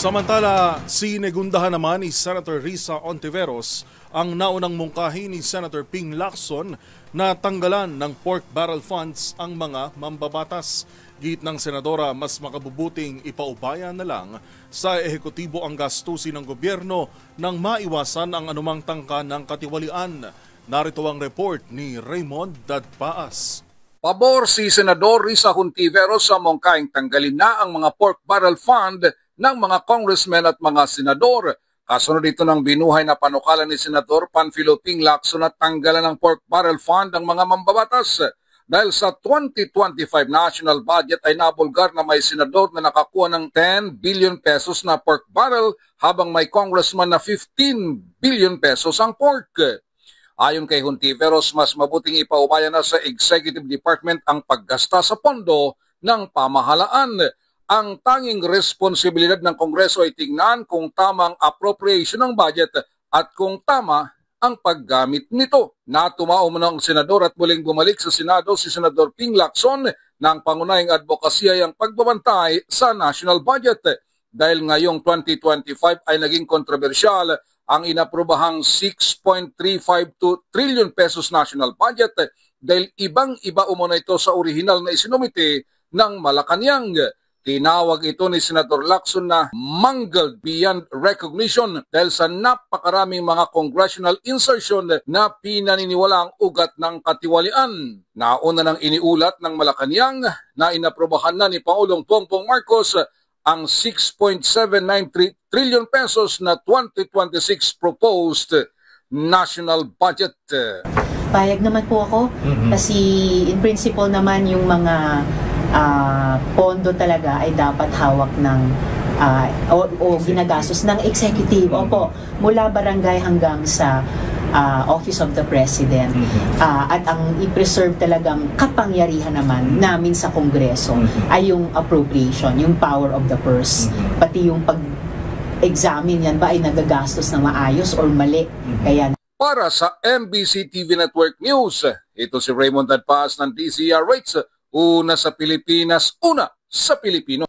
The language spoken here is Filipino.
Samantala, sinegundahan naman ni Senator Risa Ontiveros ang naunang mungkahi ni Senator Ping Lacson na tanggalan ng pork barrel funds ang mga mambabatas. Git ng senadora, mas makabubuting ipaubaya na lang sa ehekutibo ang gastusin ng gobyerno nang maiwasan ang anumang tangka ng katiwalian. Narito ang report ni Raymond Dadpaas. Pabor si Senador Risa Ontiveros sa mungkahing tanggalin na ang mga pork barrel fund ng mga congressmen at mga senador. Kasunod dito ng binuhay na panukala ni Senador Panfilo Ping Lacson na tanggalan ng pork barrel fund ng mga mambabatas. Dahil sa 2025 national budget ay nabulgar na may senador na nakakuha ng 10 billion pesos na pork barrel habang may congressman na 15 billion pesos ang pork. Ayon kay Ontiveros, mas mabuting ipaubaya na sa Executive Department ang paggasta sa pondo ng pamahalaan. Ang tanging responsibilidad ng Kongreso ay tingnan kung tamang appropriation ng budget at kung tama ang paggamit nito. Natumao muna ang senador at muling bumalik sa Senado si Senador Ping Lacson ng pangunahing advokasya ang pagbabantay sa national budget. Dahil ngayong 2025 ay naging kontrobersyal ang inaprobahang 6.352 trillion pesos national budget dahil ibang-iba umano ito sa orihinal na isinumite ng Malacanang. Tinawag ito ni Senator Lacson na mangled beyond recognition dahil sa napakaraming mga congressional insertion na pinaniniwala ang ugat ng katiwalian. Nauna nang iniulat ng Malacanang na inaprobahan na ni Pangulong Bongbong Marcos ang 6.793 trillion pesos na 2026 proposed national budget. Payag naman po ako kasi in principle naman yung mga pondo talaga ay dapat hawak ng o ginagastos ng executive. Opo, mula barangay hanggang sa Office of the President. At ang i-preserve talagang kapangyarihan naman namin sa Kongreso ay yung appropriation, yung power of the purse. Pati yung pag-examine yan ba ay nagagastos na maayos or mali. Kaya para sa MBC TV Network News, ito si Raymond Dadpaas ng DZRH. Una sa Pilipinas, una sa Pilipino.